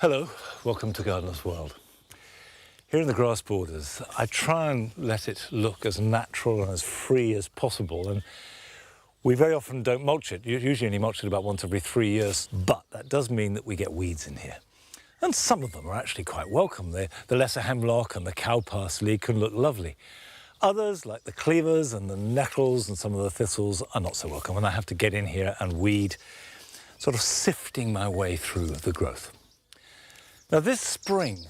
Hello, welcome to Gardener's World. Here in the grass borders, I try and let it look as natural and as free as possible, and we very often don't mulch it. You usually only mulch it about once every 3 years, but that does mean that we get weeds in here. And some of them are actually quite welcome. The lesser hemlock and the cow parsley can look lovely. Others, like the cleavers and the nettles and some of the thistles, are not so welcome, and I have to get in here and weed, sort of sifting my way through the growth. Now, this spring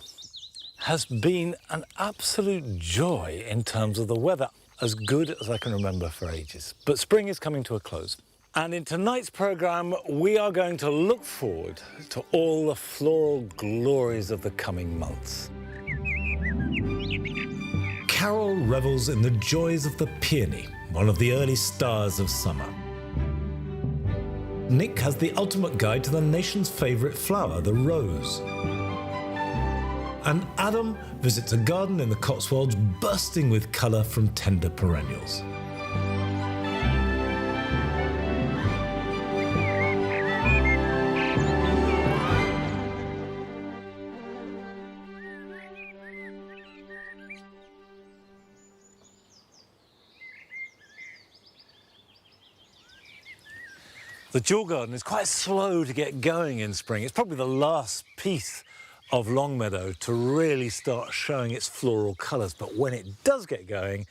has been an absolute joy in terms of the weather, as good as I can remember for ages. But spring is coming to a close. And in tonight's programme, we are going to look forward to all the floral glories of the coming months. Carol revels in the joys of the peony, one of the early stars of summer. Nick has the ultimate guide to the nation's favourite flower, the rose. And Adam visits a garden in the Cotswolds bursting with colour from tender perennials. The Jewel Garden is quite slow to get going in spring. It's probably the last piece of Longmeadow to really start showing its floral colours. But when it does get going,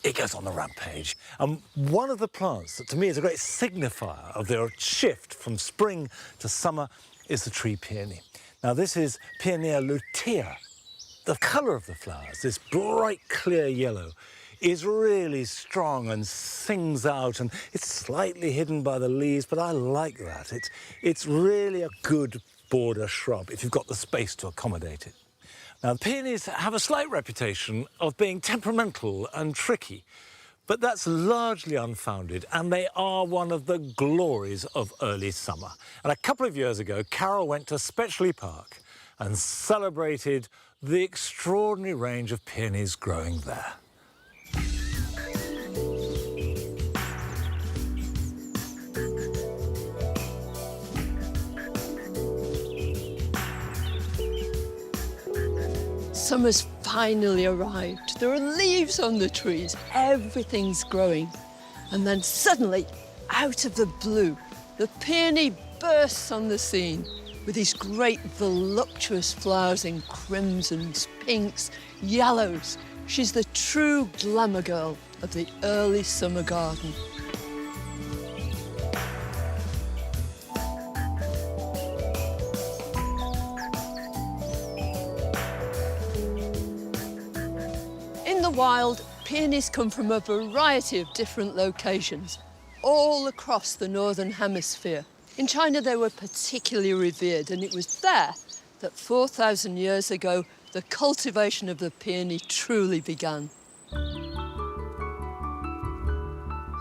it goes on the rampage. And one of the plants that to me is a great signifier of their shift from spring to summer is the tree peony. Now this is Peonia lutea. The colour of the flowers, this bright clear yellow, is really strong and sings out, and it's slightly hidden by the leaves, but I like that. It's really a good border shrub if you've got the space to accommodate it. Now, peonies have a slight reputation of being temperamental and tricky, but that's largely unfounded, and they are one of the glories of early summer. And a couple of years ago, Carol went to Spetchley Park and celebrated the extraordinary range of peonies growing there. Summer's finally arrived. There are leaves on the trees. Everything's growing. And then suddenly, out of the blue, the peony bursts on the scene with these great voluptuous flowers in crimsons, pinks, yellows. She's the true glamour girl of the early summer garden. In the wild, peonies come from a variety of different locations, all across the Northern Hemisphere. In China, they were particularly revered, and it was there that 4,000 years ago, the cultivation of the peony truly began.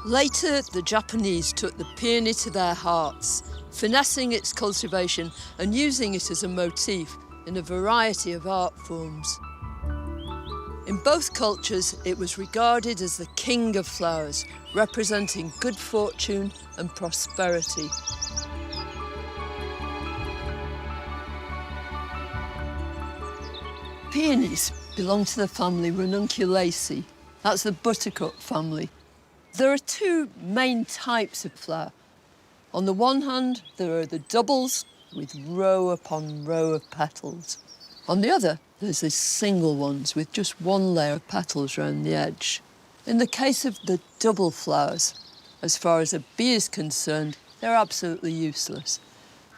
Later, the Japanese took the peony to their hearts, finessing its cultivation and using it as a motif in a variety of art forms. In both cultures, it was regarded as the king of flowers, representing good fortune and prosperity. Peonies belong to the family Ranunculaceae. That's the buttercup family. There are two main types of flower. On the one hand, there are the doubles with row upon row of petals. On the other, there's the single ones with just one layer of petals around the edge. In the case of the double flowers, as far as a bee is concerned, they're absolutely useless.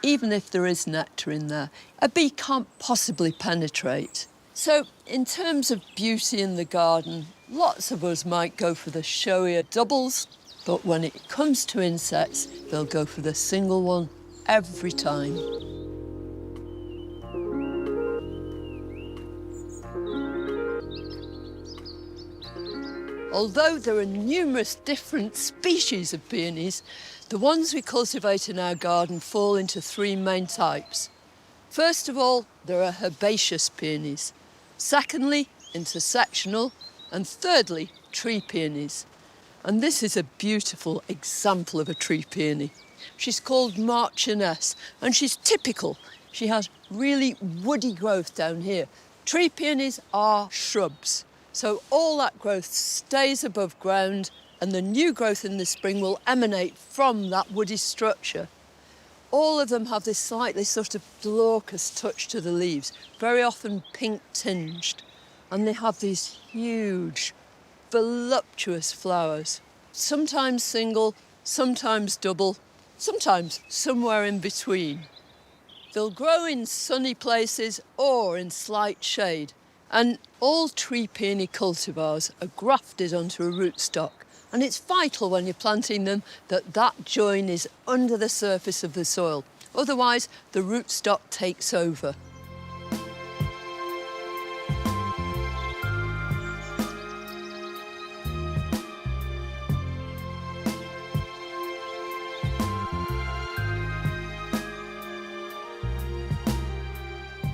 Even if there is nectar in there, a bee can't possibly penetrate. So, in terms of beauty in the garden, lots of us might go for the showier doubles, but when it comes to insects, they'll go for the single one every time. Although there are numerous different species of peonies, the ones we cultivate in our garden fall into three main types. First of all, there are herbaceous peonies. Secondly, intersectional. And thirdly, tree peonies. And this is a beautiful example of a tree peony. She's called Marchioness, and she's typical she has really woody growth down here. Tree peonies are shrubs, so all that growth stays above ground and the new growth in the spring will emanate from that woody structure. All of them have this slightly sort of glaucous touch to the leaves, very often pink tinged, and they have these huge, voluptuous flowers, sometimes single, sometimes double, sometimes somewhere in between. They'll grow in sunny places or in slight shade, and all tree peony cultivars are grafted onto a rootstock, and it's vital when you're planting them that that join is under the surface of the soil. Otherwise, the rootstock takes over.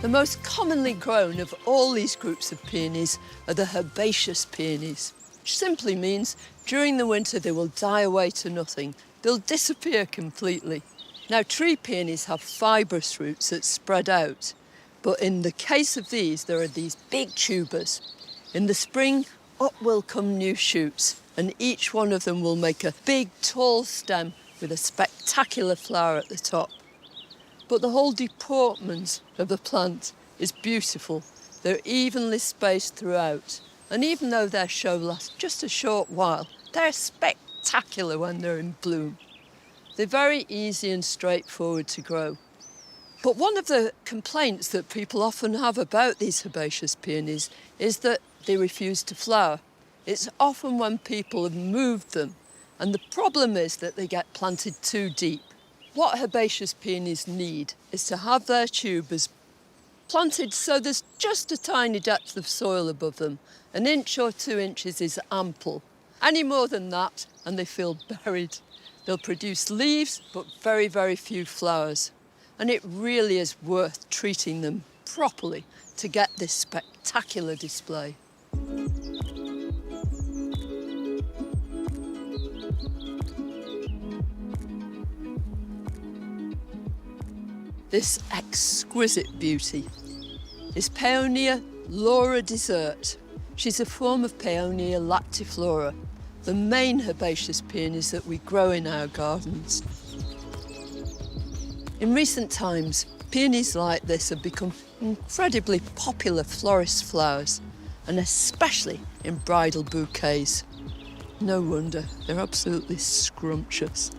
The most commonly grown of all these groups of peonies are the herbaceous peonies, which simply means during the winter they will die away to nothing. They'll disappear completely. Now, tree peonies have fibrous roots that spread out, but in the case of these, there are these big tubers. In the spring, up will come new shoots, and each one of them will make a big, tall stem with a spectacular flower at the top. But the whole deportment of the plant is beautiful. They're evenly spaced throughout. And even though their show lasts just a short while, they're spectacular when they're in bloom. They're very easy and straightforward to grow. But one of the complaints that people often have about these herbaceous peonies is that they refuse to flower. It's often when people have moved them. And the problem is that they get planted too deep. What herbaceous peonies need is to have their tubers planted so there's just a tiny depth of soil above them. 1 inch or 2 inches is ample. Any more than that and they feel buried. They'll produce leaves but very, very few flowers. And it really is worth treating them properly to get this spectacular display. This exquisite beauty is Paeonia laura desert. She's a form of Paeonia lactiflora, the main herbaceous peonies that we grow in our gardens. In recent times, peonies like this have become incredibly popular florist flowers, and especially in bridal bouquets. No wonder, they're absolutely scrumptious.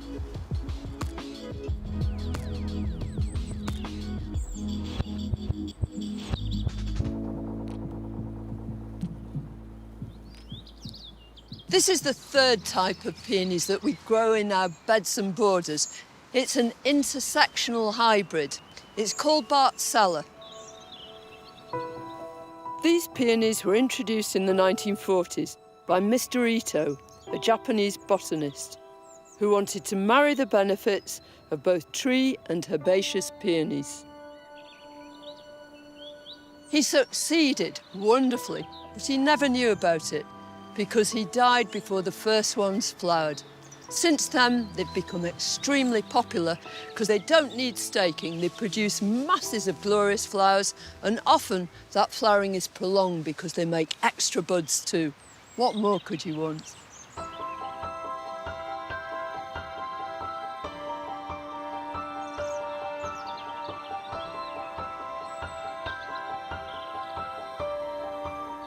This is the third type of peonies that we grow in our beds and borders. It's an intersectional hybrid. It's called Bartzella. These peonies were introduced in the 1940s by Mr. Ito, a Japanese botanist, who wanted to marry the benefits of both tree and herbaceous peonies. He succeeded wonderfully, but he never knew about it, because he died before the first ones flowered. Since then, they've become extremely popular because they don't need staking. They produce masses of glorious flowers, and often that flowering is prolonged because they make extra buds too. What more could you want?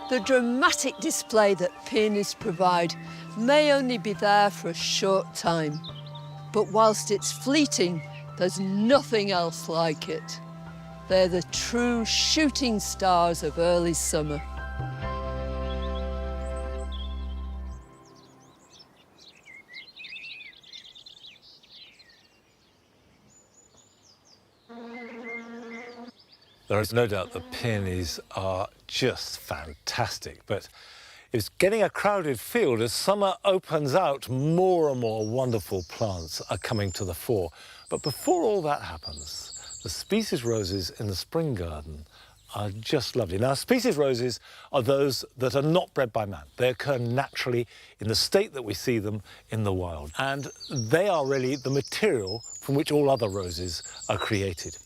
The dramatic display that peonies provide may only be there for a short time, but whilst it's fleeting, there's nothing else like it. They're the true shooting stars of early summer. There is no doubt that peonies are just fantastic, but it's getting a crowded field. As summer opens out, more and more wonderful plants are coming to the fore. But before all that happens, the species roses in the spring garden are just lovely. Now, species roses are those that are not bred by man. They occur naturally in the state that we see them in the wild. And they are really the material from which all other roses are created.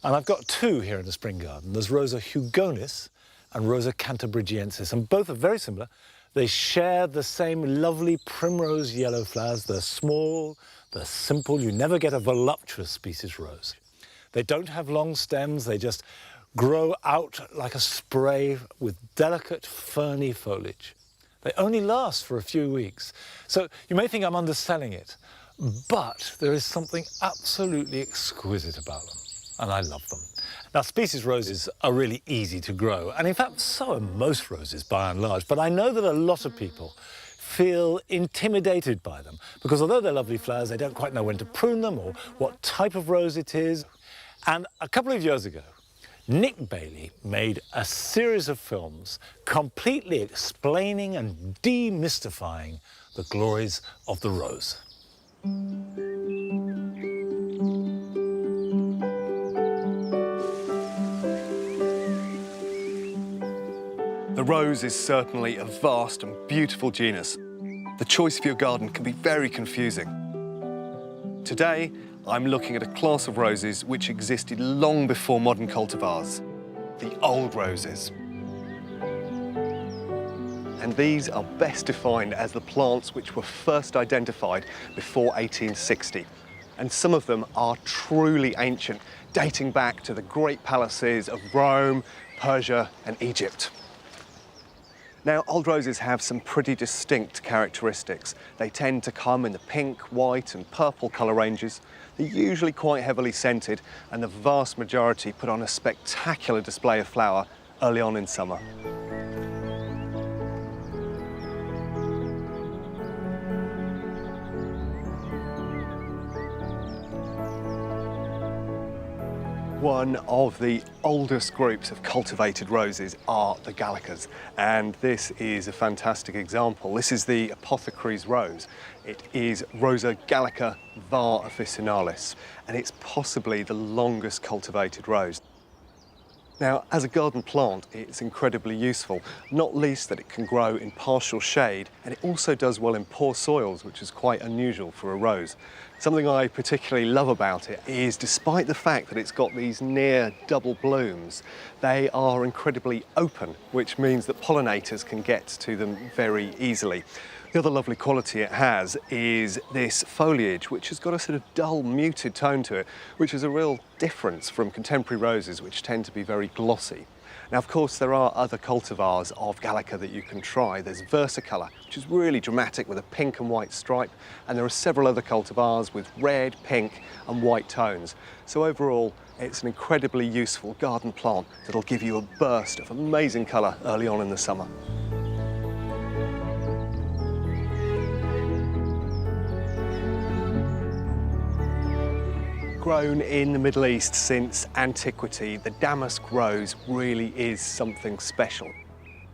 And I've got two here in the spring garden. There's Rosa hugonis and Rosa cantabrigiensis, and both are very similar. They share the same lovely primrose yellow flowers. They're small, they're simple. You never get a voluptuous species rose. They don't have long stems. They just grow out like a spray with delicate ferny foliage. They only last for a few weeks. So you may think I'm underselling it, but there is something absolutely exquisite about them, and I love them. Now, species roses are really easy to grow, and in fact, so are most roses by and large, but I know that a lot of people feel intimidated by them because although they're lovely flowers, they don't quite know when to prune them or what type of rose it is. And a couple of years ago, Nick Bailey made a series of films completely explaining and demystifying the glories of the rose. The rose is certainly a vast and beautiful genus. The choice for your garden can be very confusing. Today, I'm looking at a class of roses which existed long before modern cultivars, the old roses. And these are best defined as the plants which were first identified before 1860. And some of them are truly ancient, dating back to the great palaces of Rome, Persia, and Egypt. Now, old roses have some pretty distinct characteristics. They tend to come in the pink, white, and purple colour ranges. They're usually quite heavily scented, and the vast majority put on a spectacular display of flower early on in summer. One of the oldest groups of cultivated roses are the Gallicas, and this is a fantastic example. This is the apothecary's rose. It is Rosa Gallica var officinalis, and it's possibly the longest cultivated rose. Now, as a garden plant, it's incredibly useful, not least that it can grow in partial shade, and it also does well in poor soils, which is quite unusual for a rose. Something I particularly love about it is, despite the fact that it's got these near double blooms, they are incredibly open, which means that pollinators can get to them very easily. The other lovely quality it has is this foliage, which has got a sort of dull, muted tone to it, which is a real difference from contemporary roses, which tend to be very glossy. Now, of course, there are other cultivars of Gallica that you can try. There's Versicolor, which is really dramatic with a pink and white stripe, and there are several other cultivars with red, pink, and white tones. So overall, it's an incredibly useful garden plant that'll give you a burst of amazing colour early on in the summer. Grown in the Middle East since antiquity, the damask rose really is something special.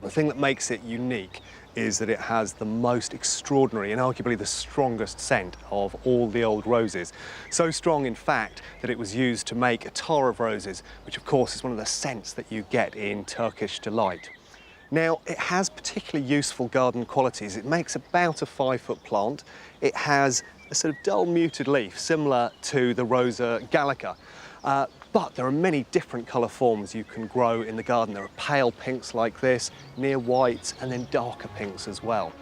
The thing that makes it unique is that it has the most extraordinary and arguably the strongest scent of all the old roses. So strong, in fact, that it was used to make attar of roses, which of course is one of the scents that you get in Turkish Delight. Now, it has particularly useful garden qualities. It makes about a 5-foot plant. It has a sort of dull muted leaf, similar to the Rosa Gallica. But there are many different colour forms you can grow in the garden. There are pale pinks like this, near whites, and then darker pinks as well.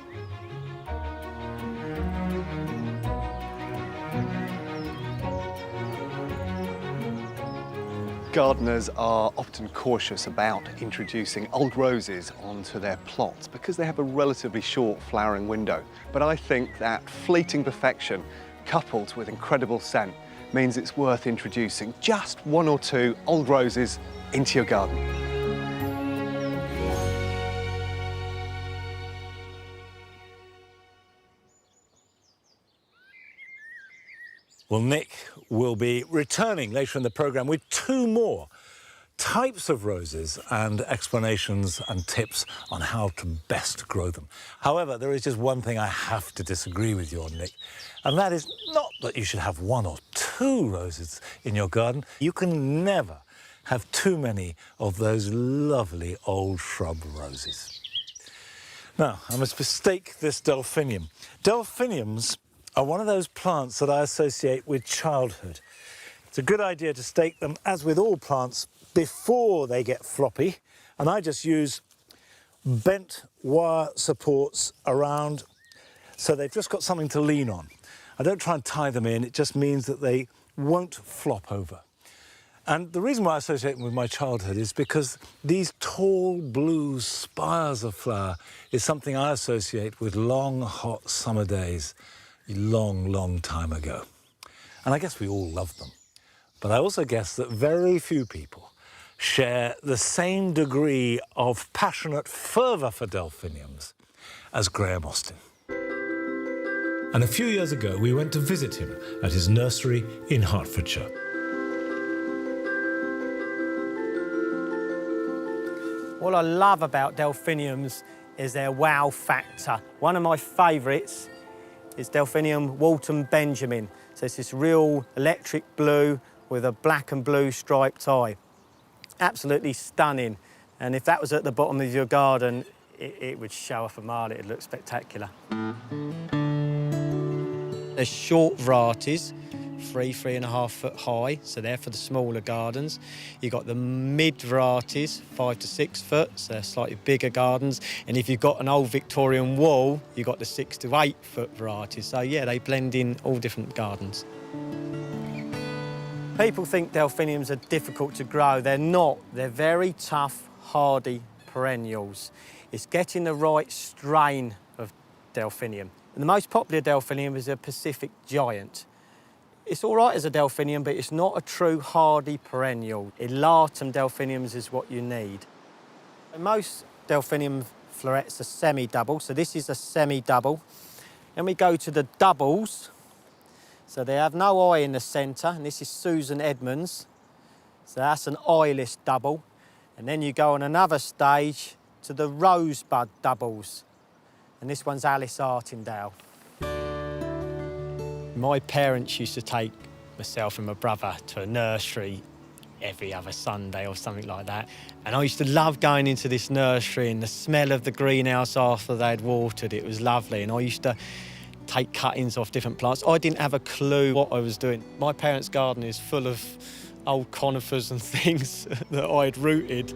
Gardeners are often cautious about introducing old roses onto their plots because they have a relatively short flowering window. But I think that fleeting perfection, coupled with incredible scent, means it's worth introducing just 1 or 2 old roses into your garden. Well, Nick will be returning later in the programme with 2 more types of roses and explanations and tips on how to best grow them. However, there is just one thing I have to disagree with you on, Nick, and that is not that you should have 1 or 2 roses in your garden. You can never have too many of those lovely old shrub roses. Now, I must mistake this delphinium. Delphiniums are one of those plants that I associate with childhood. It's a good idea to stake them, as with all plants, before they get floppy. And I just use bent wire supports around so they've just got something to lean on. I don't try and tie them in, it just means that they won't flop over. And the reason why I associate them with my childhood is because these tall blue spires of flower is something I associate with long, hot summer days a long, long time ago. And I guess we all love them. But I also guess that very few people share the same degree of passionate fervour for delphiniums as Graham Austin. And a few years ago, we went to visit him at his nursery in Hertfordshire. What I love about delphiniums is their wow factor. One of my favourites is Delphinium Walton Benjamin. So it's this real electric blue with a black and blue striped eye. Absolutely stunning. And if that was at the bottom of your garden, it would show off a mile. It'd look spectacular. There's short varieties, 3.5 foot high, so they're for the smaller gardens. You've got the mid varieties, 5 to 6 foot, so they're slightly bigger gardens. And if you've got an old Victorian wall, you've got the 6 to 8 foot varieties. So yeah, they blend in all different gardens. People think delphiniums are difficult to grow. They're not. They're very tough, hardy perennials. It's getting the right strain of delphinium. And the most popular delphinium is a Pacific Giant. It's all right as a delphinium, but it's not a true hardy perennial. Elatum delphiniums is what you need. Most delphinium florets are semi-double, so this is a semi-double. Then we go to the doubles. So they have no eye in the centre, and this is Susan Edmonds. So that's an eyeless double. And then you go on another stage to the rosebud doubles. And this one's Alice Artindale. My parents used to take myself and my brother to a nursery every other Sunday or something like that. And I used to love going into this nursery and the smell of the greenhouse after they'd watered. It was lovely. And I used to take cuttings off different plants. I didn't have a clue what I was doing. My parents' garden is full of old conifers and things that I'd rooted.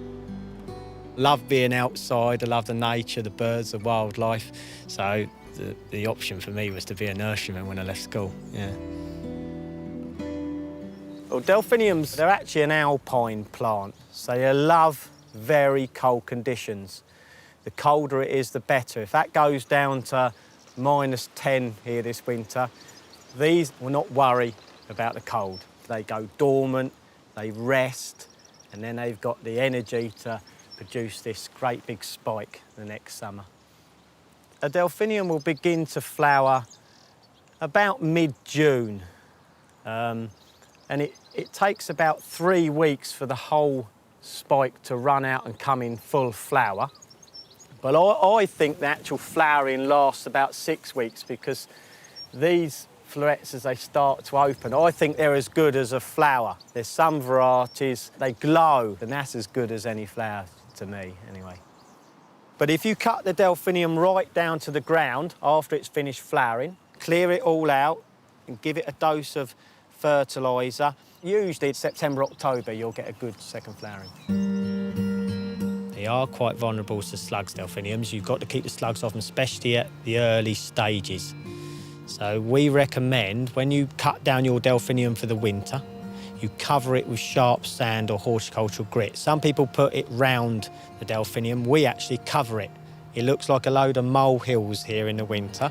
Love being outside, I love the nature, the birds, the wildlife. So the option for me was to be a nurseryman when I left school, yeah. Well, delphiniums, they're actually an alpine plant, so they love very cold conditions. The colder it is, the better. If that goes down to -10 here this winter, these will not worry about the cold. They go dormant, they rest, and then they've got the energy to produce this great big spike the next summer. A delphinium will begin to flower about mid-June, and it takes about 3 weeks for the whole spike to run out and come in full flower. But I think the actual flowering lasts about 6 weeks because these florets, as they start to open, I think they're as good as a flower. There's some varieties, they glow, and that's as good as any flower to me, anyway. But if you cut the delphinium right down to the ground after it's finished flowering, clear it all out and give it a dose of fertiliser, usually September, October, you'll get a good second flowering. They are quite vulnerable to slugs, delphiniums. You've got to keep the slugs off them, especially at the early stages. So we recommend when you cut down your delphinium for the winter, you cover it with sharp sand or horticultural grit. Some people put it round the delphinium. We actually cover it. It looks like a load of molehills here in the winter.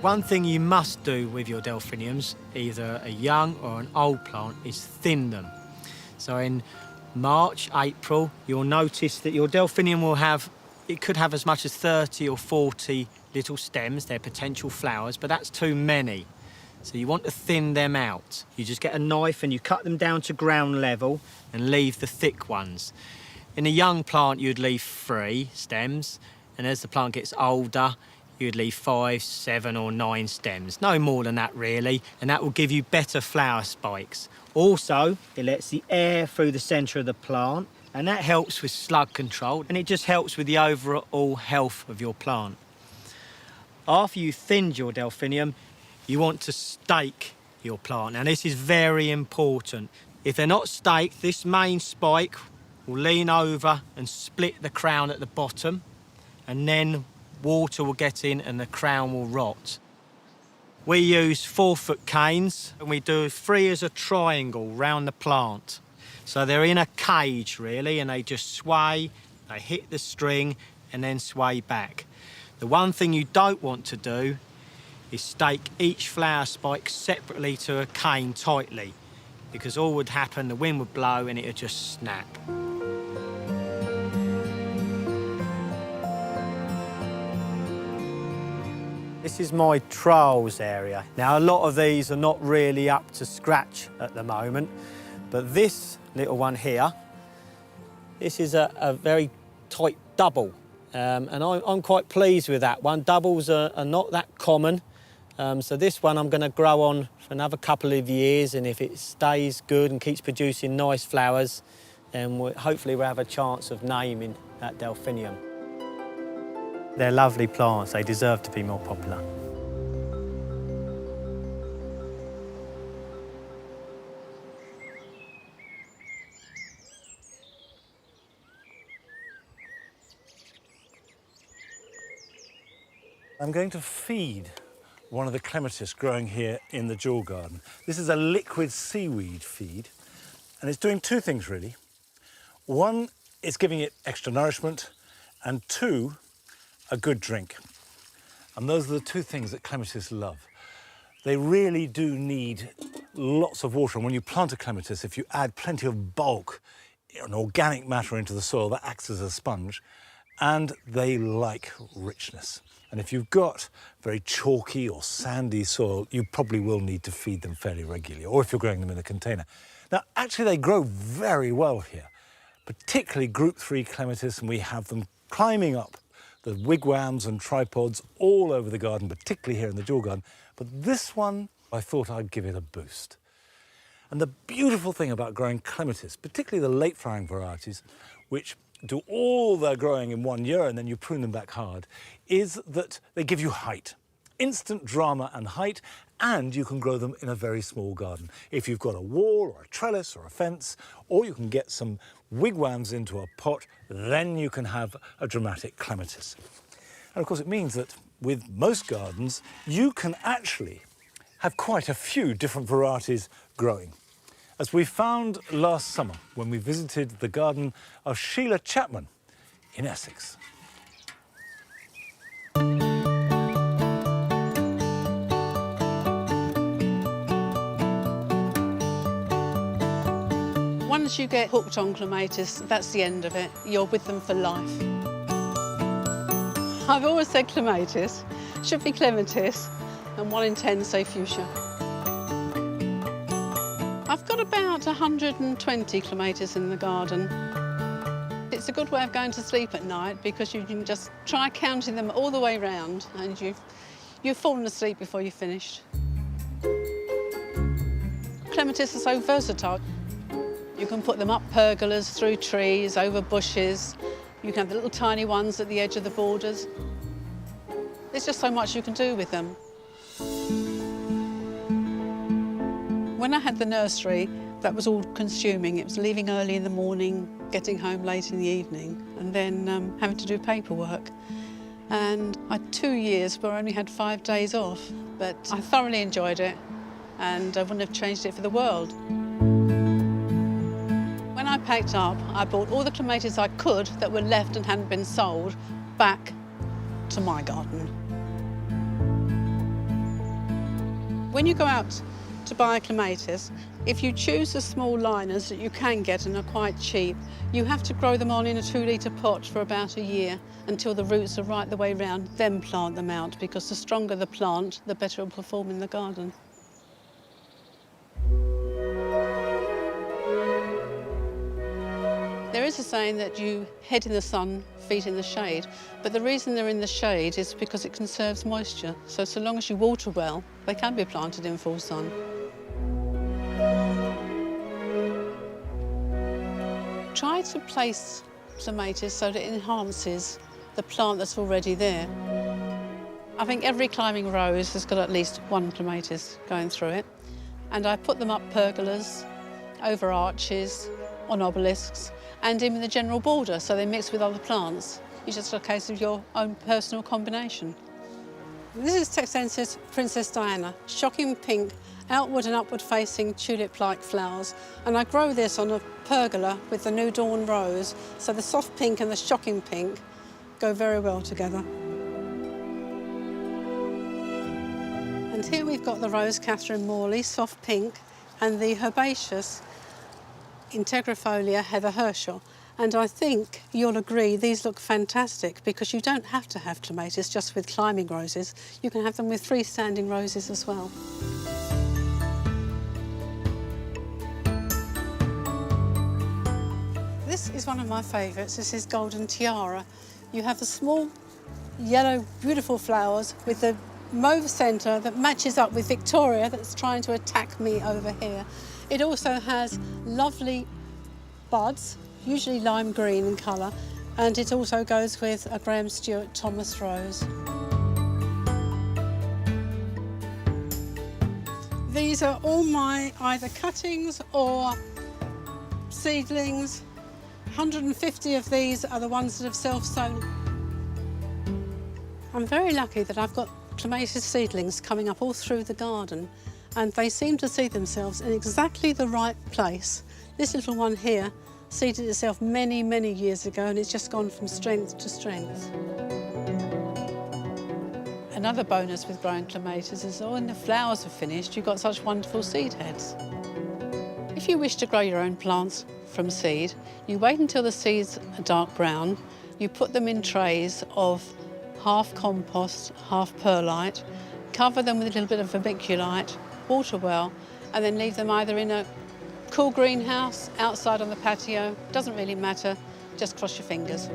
One thing you must do with your delphiniums, either a young or an old plant, is thin them. So in March, April, you'll notice that your delphinium will have, it could have as much as 30 or 40 little stems. They're potential flowers, but that's too many. So you want to thin them out. You just get a knife and you cut them down to ground level and leave the thick ones. In a young plant, you'd leave 3 stems, and as the plant gets older, you'd leave 5, 7 or 9 stems. No more than that, really, and that will give you better flower spikes. Also, it lets the air through the centre of the plant, and that helps with slug control, and it just helps with the overall health of your plant. After you've thinned your delphinium, you want to stake your plant. Now, this is very important. If they're not staked, this main spike will lean over and split the crown at the bottom, and then water will get in and the crown will rot. We use 4-foot canes, and we do 3 as a triangle round the plant. So they're in a cage, really, and they just sway, they hit the string, and then sway back. The one thing you don't want to do is stake each flower spike separately to a cane tightly, because all would happen, the wind would blow and it would just snap. This is my trials area. Now, a lot of these are not really up to scratch at the moment, but this little one here, this is a very tight double, and I'm quite pleased with that one. Doubles are not that common, so this one I'm going to grow on for another couple of years, and if it stays good and keeps producing nice flowers, then hopefully we'll have a chance of naming that delphinium. They're lovely plants, they deserve to be more popular. I'm going to feed one of the clematis growing here in the jewel garden. This is a liquid seaweed feed, and it's doing 2 things really. One, it's giving it extra nourishment, and 2, a good drink. And those are the 2 things that clematis love. They really do need lots of water, and when you plant a clematis, if you add plenty of bulk and organic matter into the soil, that acts as a sponge, and they like richness. And if you've got very chalky or sandy soil, you probably will need to feed them fairly regularly, or if you're growing them in a container. Now, actually, they grow very well here, particularly group 3 clematis, and we have them climbing up the wigwams and tripods all over the garden, particularly here in the jewel garden. But this one, I thought I'd give it a boost. And the beautiful thing about growing clematis, particularly the late flowering varieties, which do all their growing in 1 year and then you prune them back hard, is that they give you height, instant drama and height, and you can grow them in a very small garden. If you've got a wall or a trellis or a fence, or you can get some wigwams into a pot, then you can have a dramatic clematis. And of course it means that with most gardens, you can actually have quite a few different varieties growing. As we found last summer when we visited the garden of Sheila Chapman in Essex. Once you get hooked on clematis, that's the end of it. You're with them for life. I've always said clematis, should be clematis, and 1 in 10 say fuchsia. I've got about 120 clematis in the garden. It's a good way of going to sleep at night because you can just try counting them all the way round and you've fallen asleep before you've finished. Clematis are so versatile. You can put them up pergolas, through trees, over bushes. You can have the little tiny ones at the edge of the borders. There's just so much you can do with them. When I had the nursery, that was all consuming. It was leaving early in the morning, getting home late in the evening, and then having to do paperwork. And I had 2 years where I only had 5 days off, but I thoroughly enjoyed it, and I wouldn't have changed it for the world. When I packed up, I brought all the clematis I could that were left and hadn't been sold back to my garden. When you go out to buy clematis, if you choose the small liners that you can get and are quite cheap, you have to grow them on in a 2-litre pot for about a year until the roots are right the way round, then plant them out, because the stronger the plant, the better it'll perform in the garden. There is a saying that you head in the sun, feet in the shade, but the reason they're in the shade is because it conserves moisture. So long as you water well, they can be planted in full sun. Try to place clematis so that it enhances the plant that's already there. I think every climbing rose has got at least 1 clematis going through it. and I put them up pergolas, over arches, on obelisks, and in the general border, so they mix with other plants. It's just a case of your own personal combination. This is Texensis Princess Diana, shocking pink, outward and upward facing tulip-like flowers. And I grow this on a pergola with the New Dawn rose, so the soft pink and the shocking pink go very well together. And here we've got the Rose Catherine Morley, soft pink, and the herbaceous Integrifolia Heather Herschel. And I think you'll agree these look fantastic because you don't have to have clematis just with climbing roses. You can have them with freestanding roses as well. This is one of my favourites. This is Golden Tiara. You have the small, yellow, beautiful flowers with the mauve centre that matches up with Victoria that's trying to attack me over here. It also has lovely buds, usually lime green in colour, and it also goes with a Graham Stewart Thomas rose. These are all my either cuttings or seedlings. 150 of these are the ones that have self-sown. I'm very lucky that I've got clematis seedlings coming up all through the garden, and they seem to see themselves in exactly the right place. This little one here seeded itself many, many years ago, and it's just gone from strength to strength. Another bonus with growing clematis is when the flowers are finished, you've got such wonderful seed heads. If you wish to grow your own plants from seed, you wait until the seeds are dark brown, you put them in trays of half compost, half perlite, cover them with a little bit of vermiculite, water well, and then leave them either in a cool greenhouse, outside on the patio, doesn't really matter, just cross your fingers.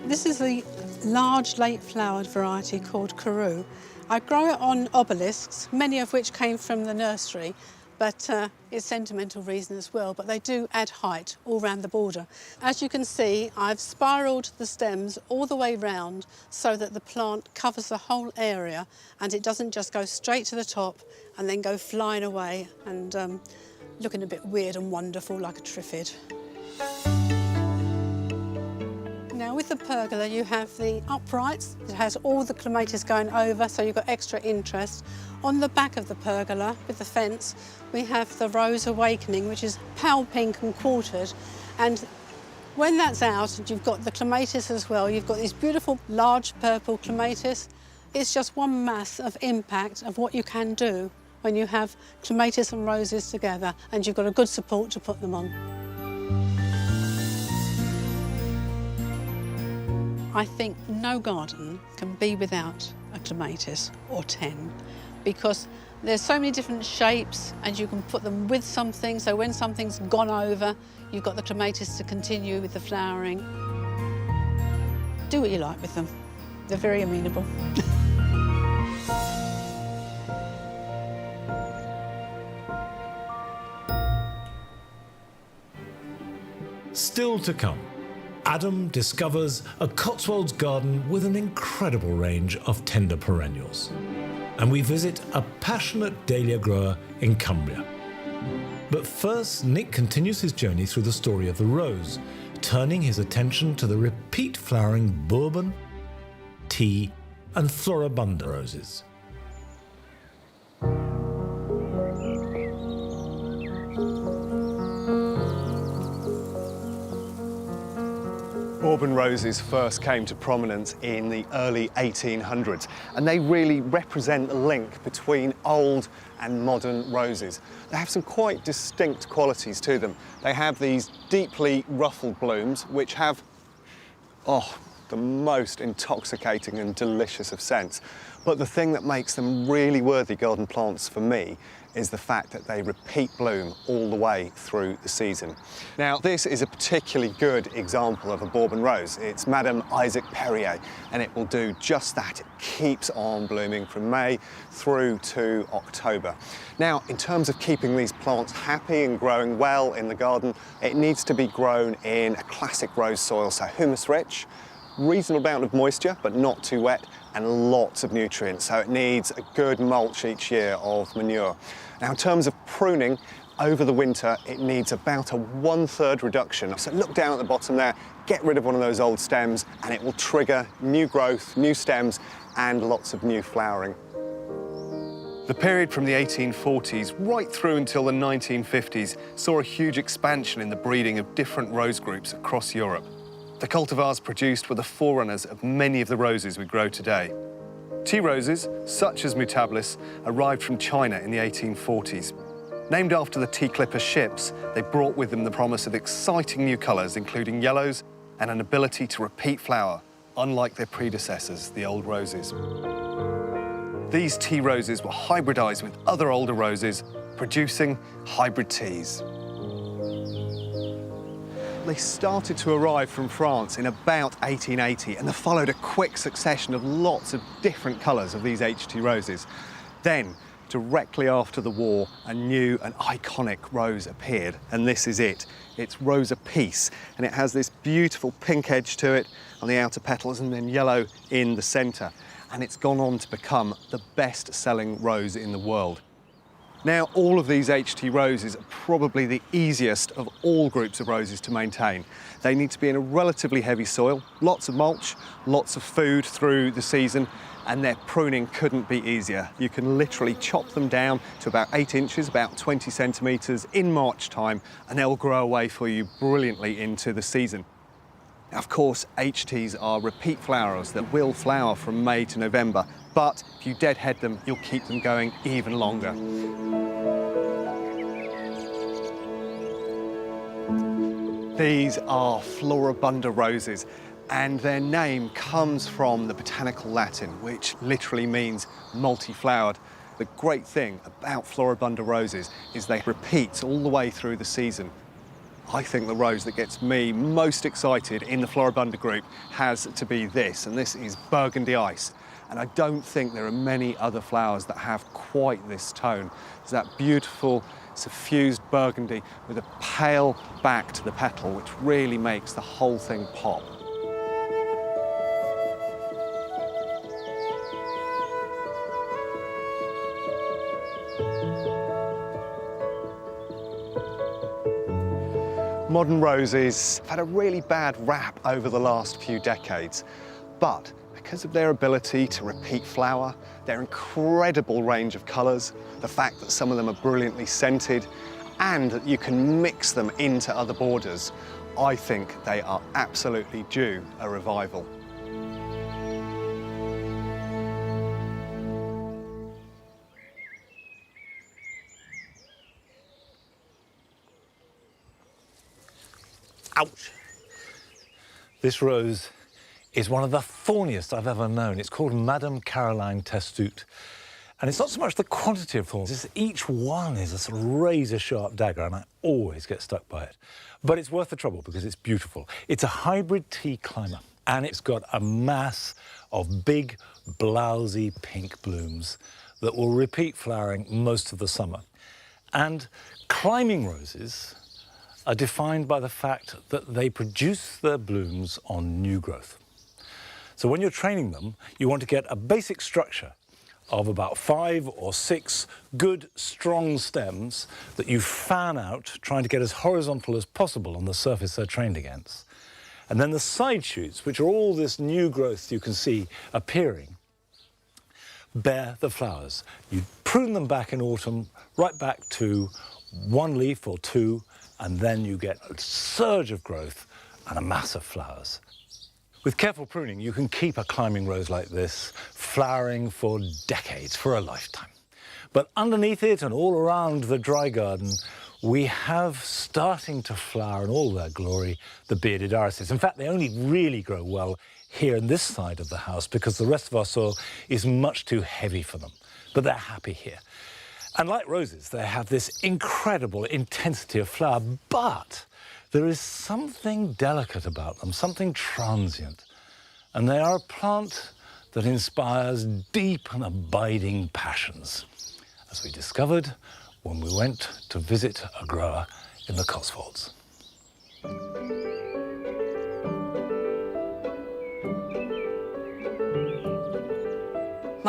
This is the large late-flowered variety called Karoo. I grow it on obelisks, many of which came from the nursery, but it's sentimental reason as well, but they do add height all round the border. As you can see, I've spiralled the stems all the way round so that the plant covers the whole area and it doesn't just go straight to the top and then go flying away and looking a bit weird and wonderful like a triffid. Now with the pergola you have the uprights that has all the clematis going over, so you've got extra interest. On the back of the pergola with the fence we have the Rose Awakening, which is pale pink and quartered, and when that's out and you've got the clematis as well, you've got these beautiful large purple clematis. It's just one mass of impact of what you can do when you have clematis and roses together and you've got a good support to put them on. I think no garden can be without a clematis or 10 because there's so many different shapes and you can put them with something, so when something's gone over, you've got the clematis to continue with the flowering. Do what you like with them. They're very amenable. Still to come, Adam discovers a Cotswolds garden with an incredible range of tender perennials. And we visit a passionate dahlia grower in Cumbria. But first, Nick continues his journey through the story of the rose, turning his attention to the repeat flowering Bourbon, tea, and Floribunda roses. Bourbon roses first came to prominence in the early 1800s, and they really represent the link between old and modern roses. They have some quite distinct qualities to them. They have these deeply ruffled blooms, which have, the most intoxicating and delicious of scents. But the thing that makes them really worthy garden plants for me is the fact that they repeat bloom all the way through the season. Now, this is a particularly good example of a Bourbon rose. It's Madame Isaac Perrier, and it will do just that. It keeps on blooming from May through to October. Now, in terms of keeping these plants happy and growing well in the garden, it needs to be grown in a classic rose soil, so humus-rich, reasonable amount of moisture, but not too wet, and lots of nutrients, so it needs a good mulch each year of manure. Now, in terms of pruning, over the winter, it needs about a 1/3 reduction. So look down at the bottom there, get rid of one of those old stems, and it will trigger new growth, new stems, and lots of new flowering. The period from the 1840s right through until the 1950s saw a huge expansion in the breeding of different rose groups across Europe. The cultivars produced were the forerunners of many of the roses we grow today. Tea roses, such as Mutabilis, arrived from China in the 1840s. Named after the tea clipper ships, they brought with them the promise of exciting new colours, including yellows and an ability to repeat flower, unlike their predecessors, the old roses. These tea roses were hybridised with other older roses, producing hybrid teas. They started to arrive from France in about 1880, and they followed a quick succession of lots of different colours of these HT roses. Then, directly after the war, a new and iconic rose appeared, and this is it. It's Rosa Peace, and it has this beautiful pink edge to it on the outer petals and then yellow in the centre. And it's gone on to become the best-selling rose in the world. Now, all of these HT roses are probably the easiest of all groups of roses to maintain. They need to be in a relatively heavy soil, lots of mulch, lots of food through the season, and their pruning couldn't be easier. You can literally chop them down to about 8 inches, about 20 centimetres in March time, and they'll grow away for you brilliantly into the season. Now, of course, HTs are repeat flowers that will flower from May to November, but if you deadhead them, you'll keep them going even longer. These are Floribunda roses, and their name comes from the botanical Latin, which literally means multi-flowered. The great thing about Floribunda roses is they repeat all the way through the season. I think the rose that gets me most excited in the Floribunda group has to be this, and this is Burgundy Ice. And I don't think there are many other flowers that have quite this tone. It's that beautiful, suffused burgundy with a pale back to the petal, which really makes the whole thing pop. Modern roses have had a really bad rap over the last few decades, but because of their ability to repeat flower, their incredible range of colours, the fact that some of them are brilliantly scented, and that you can mix them into other borders, I think they are absolutely due a revival. Ouch! This rose is one of the thorniest I've ever known. It's called Madame Caroline Testoute. And it's not so much the quantity of thorns, it's each one is a sort of razor-sharp dagger, and I always get stuck by it. But it's worth the trouble because it's beautiful. It's a hybrid tea climber, and it's got a mass of big, blousy pink blooms that will repeat flowering most of the summer. And climbing roses are defined by the fact that they produce their blooms on new growth. So when you're training them, you want to get a basic structure of about 5 or 6 good, strong stems that you fan out, trying to get as horizontal as possible on the surface they're trained against. And then the side shoots, which are all this new growth you can see appearing, bear the flowers. You prune them back in autumn, right back to 1 leaf or 2, and then you get a surge of growth and a mass of flowers. With careful pruning, you can keep a climbing rose like this flowering for decades, for a lifetime. But underneath it and all around the dry garden, we have starting to flower in all their glory the bearded irises. In fact, they only really grow well here in this side of the house because the rest of our soil is much too heavy for them. But they're happy here. And like roses, they have this incredible intensity of flower, but there is something delicate about them, something transient. And they are a plant that inspires deep and abiding passions, as we discovered when we went to visit a grower in the Cotswolds.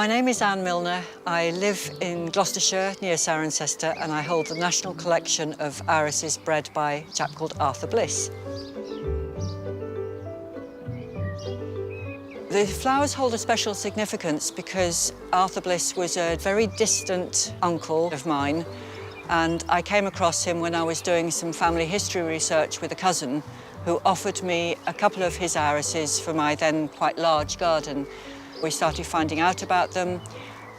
My name is Anne Milner. I live in Gloucestershire, near Cirencester, and I hold the national collection of irises bred by a chap called Arthur Bliss. The flowers hold a special significance because Arthur Bliss was a very distant uncle of mine, and I came across him when I was doing some family history research with a cousin who offered me a couple of his irises for my then quite large garden. We started finding out about them,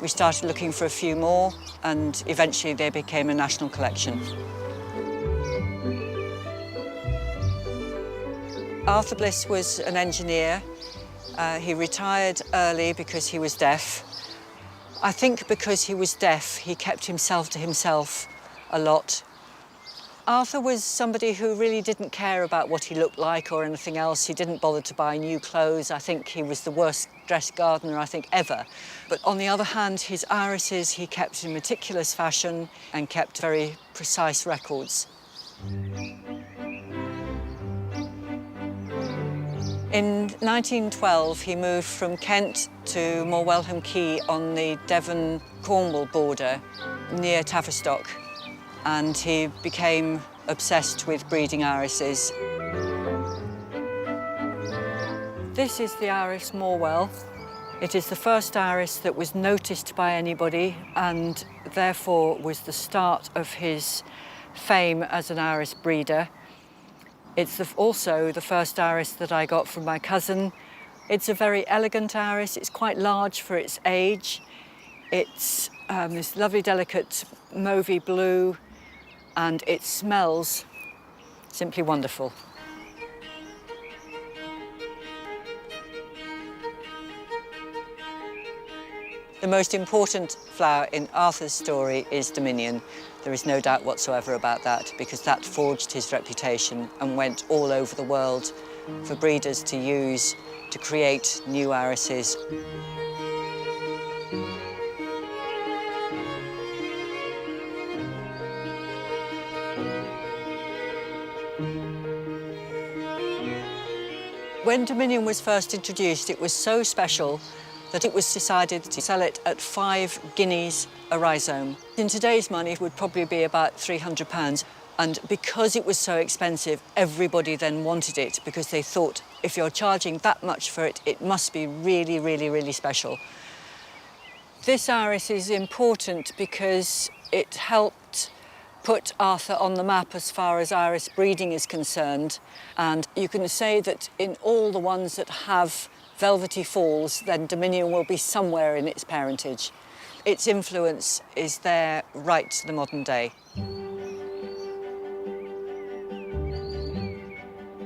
we started looking for a few more, and eventually they became a national collection. Arthur Bliss was an engineer. He retired early because he was deaf. I think because he was deaf, he kept himself to himself a lot. Arthur was somebody who really didn't care about what he looked like or anything else. He didn't bother to buy new clothes. I think he was the worst dressed gardener, I think, ever. But on the other hand, his irises he kept in meticulous fashion and kept very precise records. In 1912, he moved from Kent to Morwelham Quay on the Devon-Cornwall border near Tavistock, and he became obsessed with breeding irises. This is the Iris Morwell. It is the first iris that was noticed by anybody and therefore was the start of his fame as an iris breeder. It's also the first iris that I got from my cousin. It's a very elegant iris. It's quite large for its age. It's this lovely, delicate mauvey blue, and it smells simply wonderful. The most important flower in Arthur's story is Dominion. There is no doubt whatsoever about that, because that forged his reputation and went all over the world for breeders to use to create new irises. When Dominion was first introduced, it was so special that it was decided to sell it at 5 guineas a rhizome. In today's money, it would probably be about £300. And because it was so expensive, everybody then wanted it because they thought, if you're charging that much for it, it must be really, really, really special. This iris is important because it helped put Arthur on the map as far as iris breeding is concerned. And you can say that in all the ones that have velvety falls, then Dominion will be somewhere in its parentage. Its influence is there right to the modern day.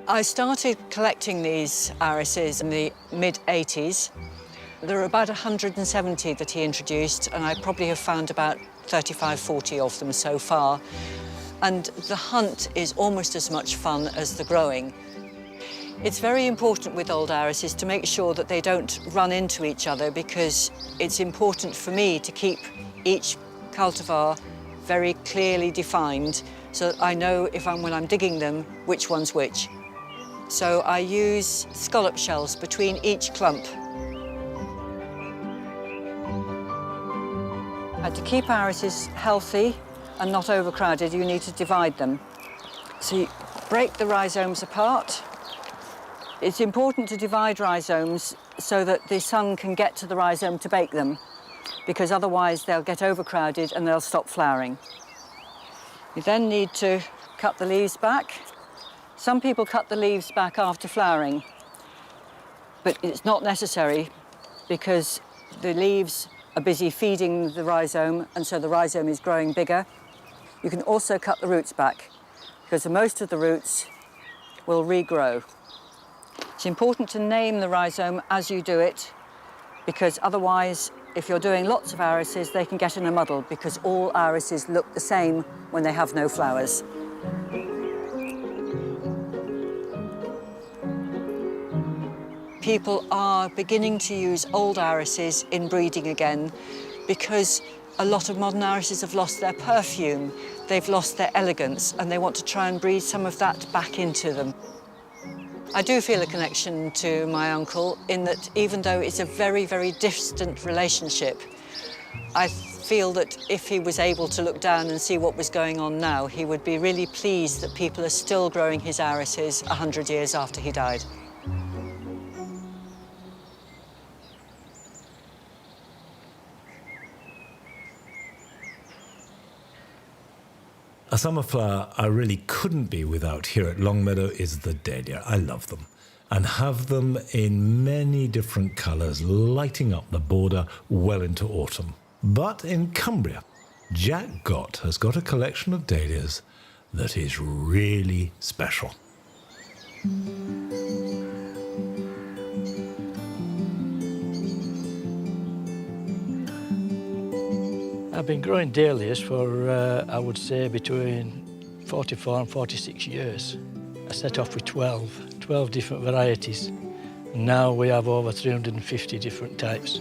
I started collecting these irises in the mid-80s. There are about 170 that he introduced, and I probably have found about 35, 40 of them so far. And the hunt is almost as much fun as the growing. It's very important with old irises to make sure that they don't run into each other, because it's important for me to keep each cultivar very clearly defined so that I know when I'm digging them, which one's which. So I use scallop shells between each clump. And to keep irises healthy and not overcrowded, you need to divide them. So you break the rhizomes apart. It's important to divide rhizomes so that the sun can get to the rhizome to bake them, because otherwise they'll get overcrowded and they'll stop flowering. You then need to cut the leaves back. Some people cut the leaves back after flowering, but it's not necessary because the leaves are busy feeding the rhizome, and so the rhizome is growing bigger. You can also cut the roots back, because most of the roots will regrow. It's important to name the rhizome as you do it, because otherwise, if you're doing lots of irises, they can get in a muddle, because all irises look the same when they have no flowers. People are beginning to use old irises in breeding again because a lot of modern irises have lost their perfume, they've lost their elegance, and they want to try and breed some of that back into them. I do feel a connection to my uncle in that even though it's a very, very distant relationship, I feel that if he was able to look down and see what was going on now, he would be really pleased that people are still growing his irises 100 years after he died. A summer flower I really couldn't be without here at Longmeadow is the dahlia. I love them and have them in many different colours, lighting up the border well into autumn. But in Cumbria, Jack Gott has got a collection of dahlias that is really special. I've been growing dahlias for, I would say, between 44 and 46 years. I set off with 12 different varieties. And now we have over 350 different types.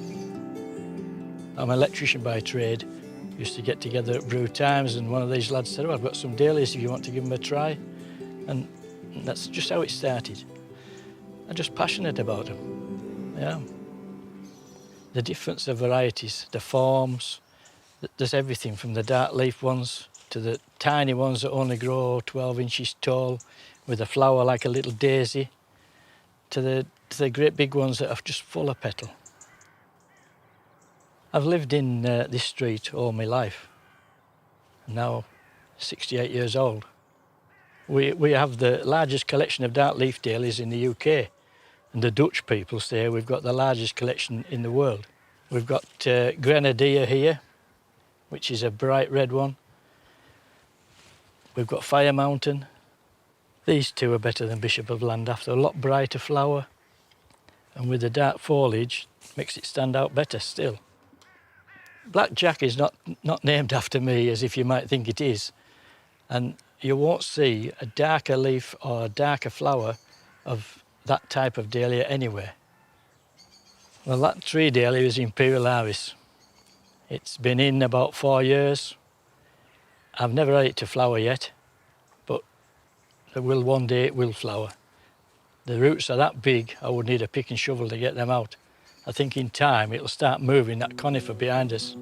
I'm an electrician by trade. Used to get together at brew times and one of these lads said, oh, I've got some dahlias if you want to give them a try. And that's just how it started. I'm just passionate about them, yeah. The difference of varieties, the forms, there's everything from the dark leaf ones to the tiny ones that only grow 12 inches tall with a flower like a little daisy to the great big ones that are just full of petal. I've lived in this street all my life. I'm now 68 years old. We have the largest collection of dark leaf dahlias in the UK, and the Dutch people say we've got the largest collection in the world. We've got Grenadier here, which is a bright red one. We've got Fire Mountain. These two are better than Bishop of Llandaff. They're a lot brighter flower, and with the dark foliage, makes it stand out better still. Black Jack is not named after me, as if you might think it is, and you won't see a darker leaf or a darker flower of that type of dahlia anywhere. Well, that tree dahlia is Imperial Iris. It's been in about 4 years. I've never had it to flower yet, but there will one day it will flower. The roots are that big, I would need a pick and shovel to get them out. I think in time it'll start moving that conifer behind us.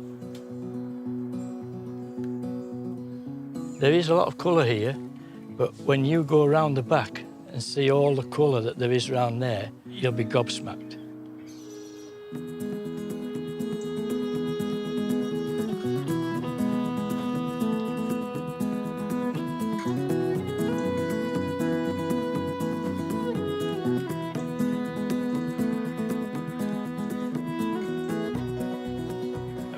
There is a lot of colour here, but when you go around the back and see all the colour that there is around there, you'll be gobsmacked.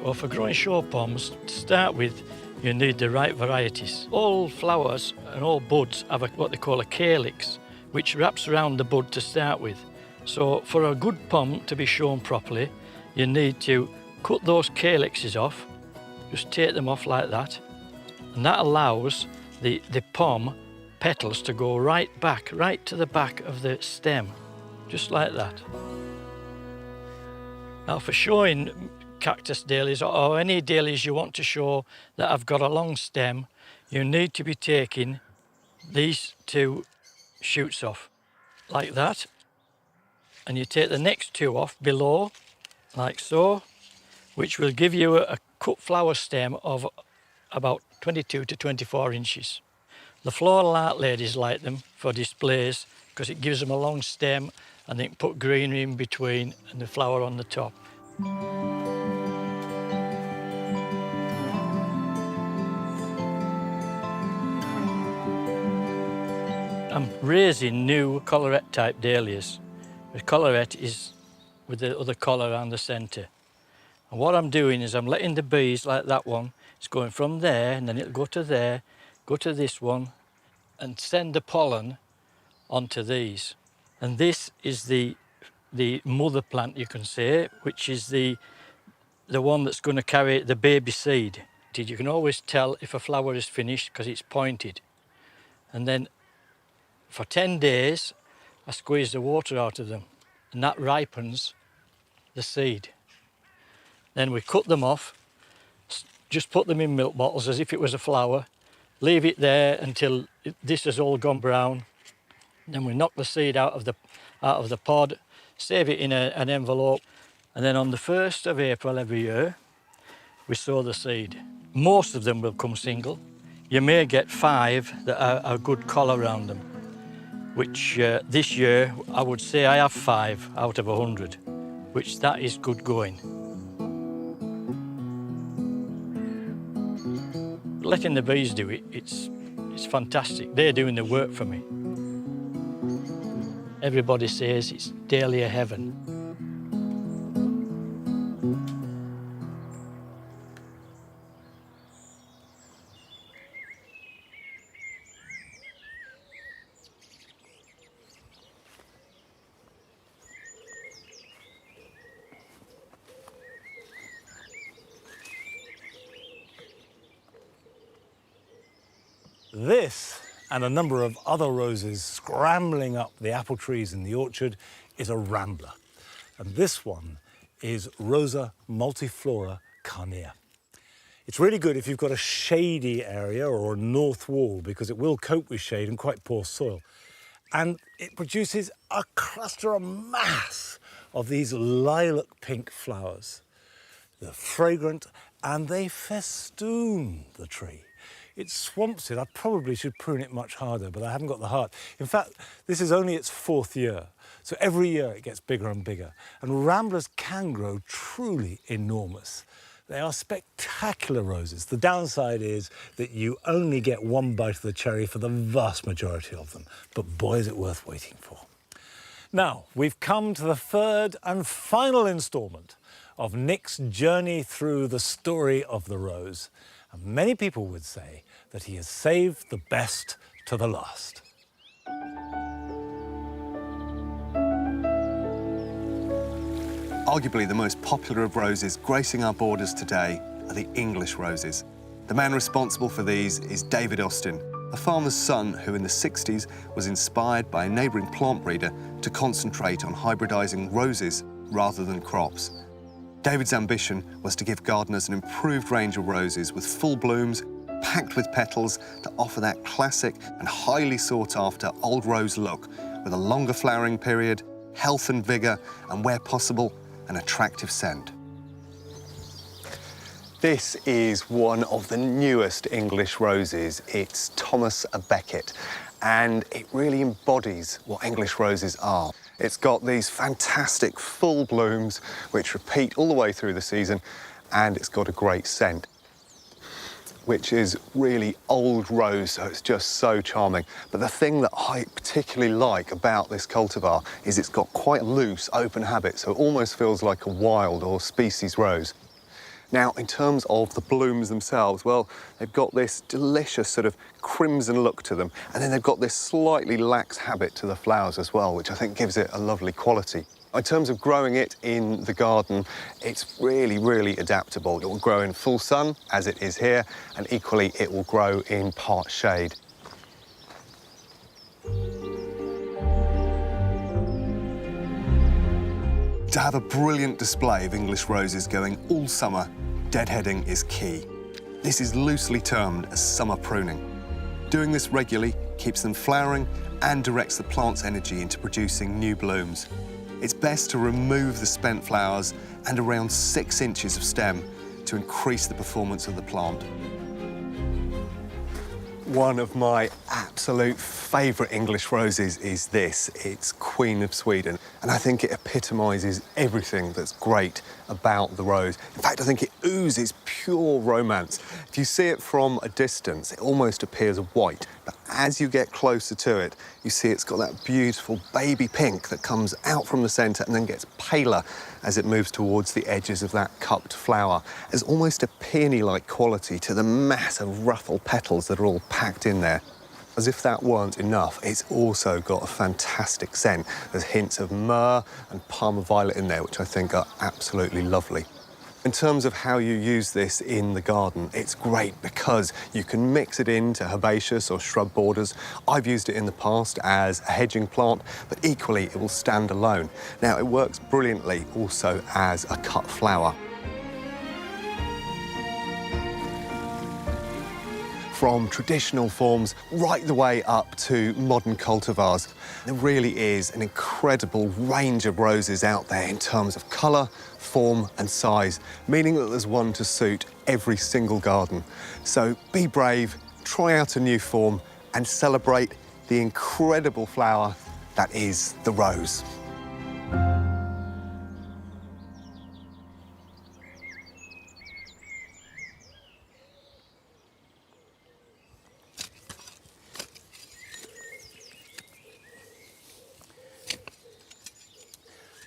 Well, for growing show palms, to start with, you need the right varieties. All flowers and all buds have what they call a calyx, which wraps around the bud to start with. So for a good palm to be shown properly, you need to cut those calyxes off, just take them off like that, and that allows the palm petals to go right to the back of the stem, just like that. Now for showing cactus dahlias or any dahlias you want to show that have got a long stem, you need to be taking these two shoots off like that, and you take the next two off below like so, which will give you a cut flower stem of about 22 to 24 inches. The floral art ladies like them for displays because it gives them a long stem and they can put greenery in between and the flower on the top. I'm raising new collarette type dahlias. The collarette is with the other collar around the centre. And what I'm doing is I'm letting the bees, like that one, it's going from there and then it'll go to there, go to this one and send the pollen onto these. And this is the mother plant, you can say, which is the one that's going to carry the baby seed. You can always tell if a flower is finished because it's pointed. And then for 10 days, I squeeze the water out of them, and that ripens the seed. Then we cut them off, just put them in milk bottles as if it was a flower, leave it there until this has all gone brown, Then we knock the seed out of the pod, save it in an envelope, and then on the 1st of April every year, we sow the seed. Most of them will come single. You may get 5 that are a good collar around them, which this year I would say I have 5 out of 100, which that is good going. Letting the bees do it, it's fantastic. They're doing the work for me. Everybody says it's dahlia heaven. This and a number of other roses scrambling up the apple trees in the orchard is a rambler. And this one is Rosa multiflora carnea. It's really good if you've got a shady area or a north wall because it will cope with shade and quite poor soil. And it produces a cluster, a mass of these lilac pink flowers. They're fragrant and they festoon the tree. It swamps it. I probably should prune it much harder, but I haven't got the heart. In fact, this is only its 4th year. So every year it gets bigger and bigger. And ramblers can grow truly enormous. They are spectacular roses. The downside is that you only get one bite of the cherry for the vast majority of them. But boy, is it worth waiting for. Now, we've come to the 3rd and final instalment of Nick's journey through the story of the rose. And many people would say that he has saved the best to the last. Arguably the most popular of roses gracing our borders today are the English roses. The man responsible for these is David Austin, a farmer's son who in the 60s was inspired by a neighbouring plant breeder to concentrate on hybridising roses rather than crops. David's ambition was to give gardeners an improved range of roses with full blooms, packed with petals to offer that classic and highly sought-after old rose look with a longer flowering period, health and vigour, and where possible, an attractive scent. This is one of the newest English roses. It's Thomas à Becket, and it really embodies what English roses are. It's got these fantastic full blooms which repeat all the way through the season, and it's got a great scent, which is really old rose, so it's just so charming. But the thing that I particularly like about this cultivar is it's got quite a loose, open habit, so it almost feels like a wild or species rose. Now, in terms of the blooms themselves, well, they've got this delicious sort of crimson look to them, and then they've got this slightly lax habit to the flowers as well, which I think gives it a lovely quality. In terms of growing it in the garden, it's really, really adaptable. It will grow in full sun, as it is here, and equally it will grow in part shade. To have a brilliant display of English roses going all summer, deadheading is key. This is loosely termed as summer pruning. Doing this regularly keeps them flowering and directs the plant's energy into producing new blooms. It's best to remove the spent flowers and around 6 inches of stem to increase the performance of the plant. One of my absolute favourite English roses is this. It's Queen of Sweden, and I think it epitomises everything that's great about the rose. In fact, I think it oozes pure romance. If you see it from a distance, it almost appears white, but as you get closer to it, you see it's got that beautiful baby pink that comes out from the centre and then gets paler as it moves towards the edges of that cupped flower. There's almost a peony-like quality to the mass of ruffled petals that are all packed in there. As if that weren't enough, it's also got a fantastic scent. There's hints of myrrh and Parma violet in there, which I think are absolutely lovely. In terms of how you use this in the garden, it's great because you can mix it into herbaceous or shrub borders. I've used it in the past as a hedging plant, but equally it will stand alone. Now, it works brilliantly also as a cut flower. from traditional forms right the way up to modern cultivars. There really is an incredible range of roses out there in terms of colour, form and size, meaning that there's one to suit every single garden. So be brave, try out a new form and celebrate the incredible flower that is the rose.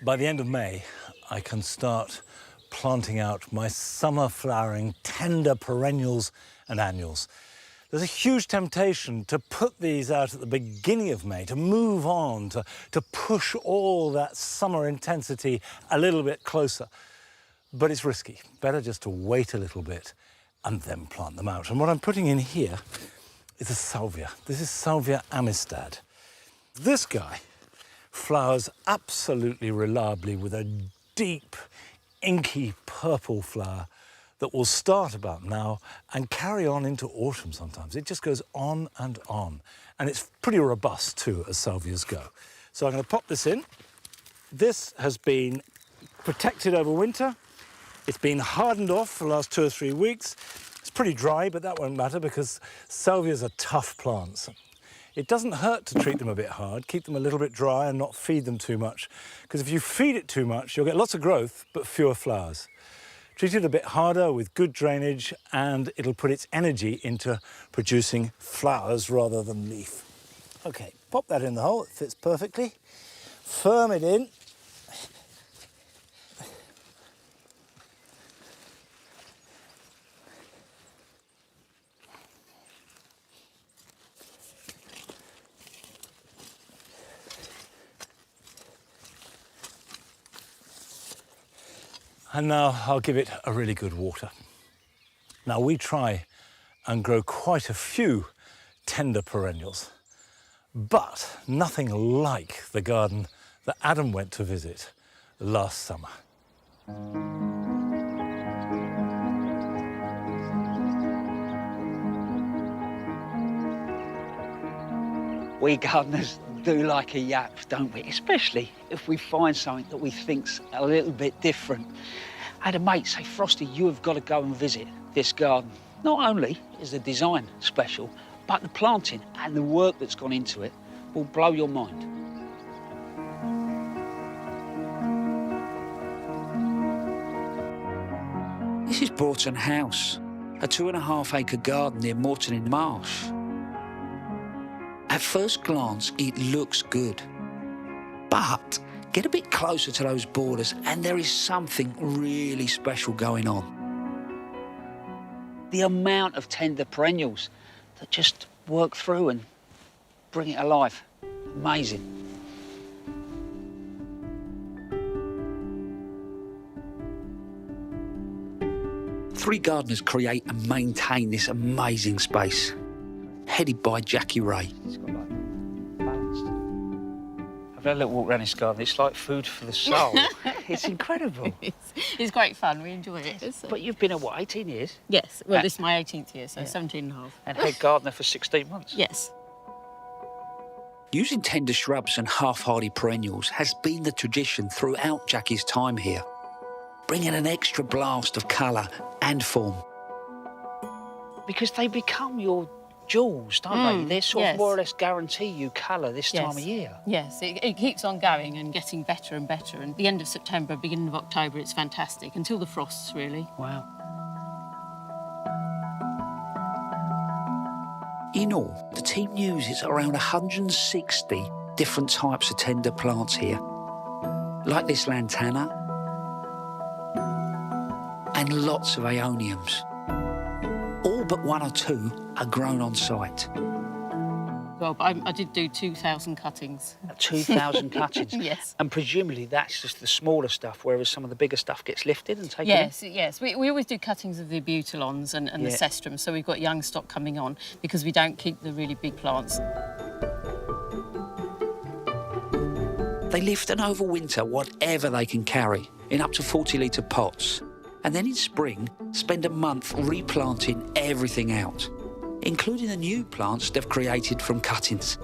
By the end of May, I can start planting out my summer flowering tender perennials and annuals. There's a huge temptation to put these out at the beginning of May, to move on, to push all that summer intensity a little bit closer. But it's risky. Better just to wait a little bit and then plant them out. And what I'm putting in here is a salvia. This is Salvia amistad. This guy flowers absolutely reliably with a deep, inky purple flower that will start about now and carry on into autumn sometimes. It just goes on and on. And it's pretty robust too, as salvias go. So I'm going to pop this in. This has been protected over winter. It's been hardened off for the last 2 or 3 weeks. It's pretty dry, but that won't matter because salvias are tough plants. It doesn't hurt to treat them a bit hard, keep them a little bit dry and not feed them too much. Because if you feed it too much, you'll get lots of growth, but fewer flowers. Treat it a bit harder with good drainage and it'll put its energy into producing flowers rather than leaf. Okay, pop that in the hole, it fits perfectly. Firm it in. And now I'll give it a really good water. Now we try and grow quite a few tender perennials, but nothing like the garden that Adam went to visit last summer. We gardeners do like a yap, don't we? Especially if we find something that we think's a little bit different. I had a mate say, Frosty, you have got to go and visit this garden. Not only is the design special, but the planting and the work that's gone into it will blow your mind. This is Broughton House, a 2.5-acre garden near Moreton in Marsh. At first glance, it looks good. But get a bit closer to those borders and there is something really special going on. The amount of tender perennials that just work through and bring it alive. Amazing. Three gardeners create and maintain this amazing space, headed by Jackie Ray. It's got like balanced. I've had a little walk around this garden. It's like food for the soul. It's incredible. It's great fun. We enjoy it. But you've been at what, 18 years? Yes. Well, this is my 18th year, so 17 and a half. And head gardener for 16 months? Yes. Using tender shrubs and half-hardy perennials has been the tradition throughout Jackie's time here, bringing an extra blast of colour and form. Because they become your jewels, don't they? They sort of more or less guarantee you colour this time of year. Yes, it keeps on going and getting better and better. And the end of September, beginning of October, it's fantastic, until the frosts, really. Wow. In all, the team uses around 160 different types of tender plants here, like this lantana, and lots of aeoniums. All but 1 or 2 are grown on site. Well, I did do 2,000 cuttings. 2,000 cuttings? Yes. And presumably that's just the smaller stuff, whereas some of the bigger stuff gets lifted and taken Yes, in? yes. We always do cuttings of the Butylons and the Cestrums, so we've got young stock coming on because we don't keep the really big plants. They lift and overwinter whatever they can carry in up to 40-litre pots. And then in spring, spend a month replanting everything out. including the new plants they've created from cuttings.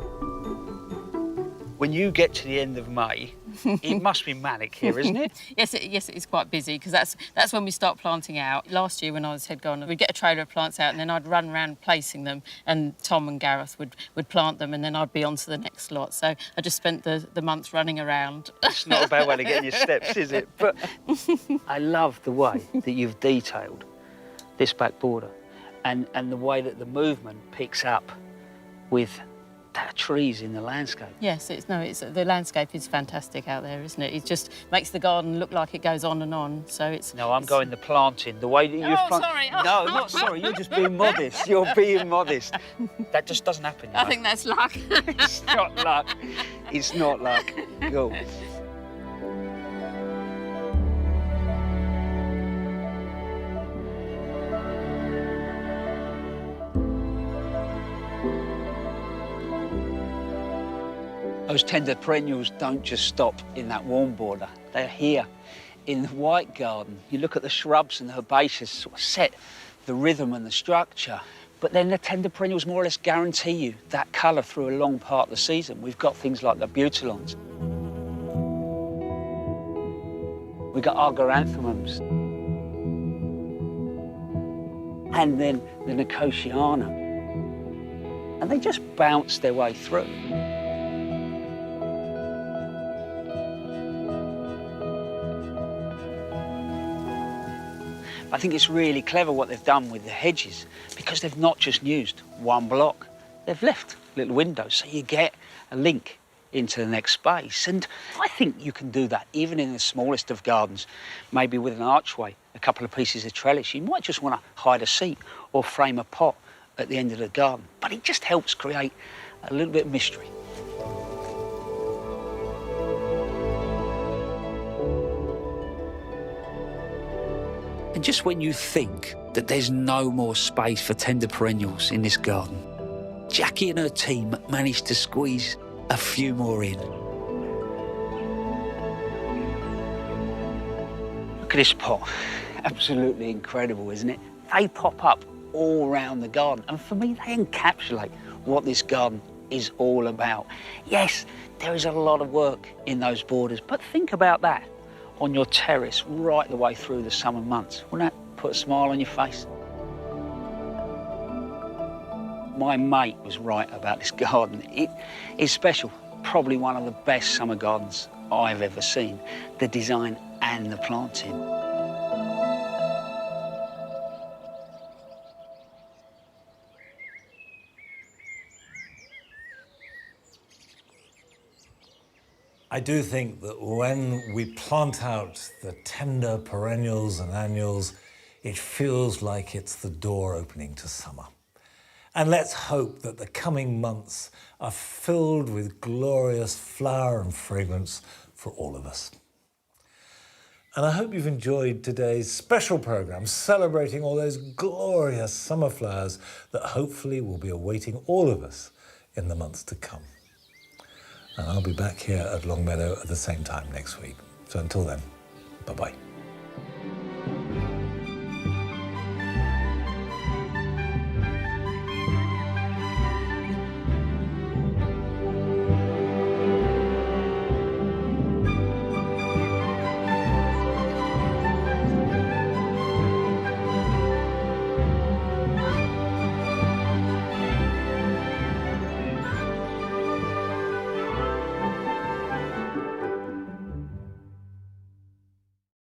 When you get to the end of May, it must be manic here, isn't it? Yes, it is quite busy because that's when we start planting out. Last year when I was head gardener, we'd get a trailer of plants out and then I'd run around placing them, and Tom and Gareth would plant them, and then I'd be on to the next lot. So I just spent the month running around. It's not a bad way to get in your steps, is it? But I love the way that you've detailed this back border and the way that the movement picks up with trees in the landscape. Yes, the landscape is fantastic out there, isn't it? It just makes the garden look like it goes on and on. So it's. No, I'm going the planting. The way that you've planted. Sorry. No, not sorry. You're just being modest. You're being modest. That just doesn't happen. I think that's luck. It's not luck. It's not luck. Go. Those tender perennials don't just stop in that warm border. They're here in the white garden. You look at the shrubs and the herbaceous sort of set the rhythm and the structure. But then the tender perennials more or less guarantee you that colour through a long part of the season. We've got things like the butylons. We've got argyranthemums. And then the Nicotiana. And they just bounce their way through. I think it's really clever what they've done with the hedges, because they've not just used one block. They've left little windows so you get a link into the next space. And I think you can do that even in the smallest of gardens, maybe with an archway, a couple of pieces of trellis. You might just want to hide a seat or frame a pot at the end of the garden, but it just helps create a little bit of mystery. And just when you think that there's no more space for tender perennials in this garden, Jackie and her team managed to squeeze a few more in. Look at this pot. Absolutely incredible, isn't it? They pop up all around the garden, and for me, they encapsulate what this garden is all about. Yes, there is a lot of work in those borders, but think about that on your terrace right the way through the summer months. Wouldn't that put a smile on your face? My mate was right about this garden. It is special, probably one of the best summer gardens I've ever seen, the design and the planting. I do think that when we plant out the tender perennials and annuals, it feels like it's the door opening to summer. And let's hope that the coming months are filled with glorious flower and fragrance for all of us. And I hope you've enjoyed today's special programme celebrating all those glorious summer flowers that hopefully will be awaiting all of us in the months to come. And I'll be back here at Longmeadow at the same time next week. So until then, bye-bye.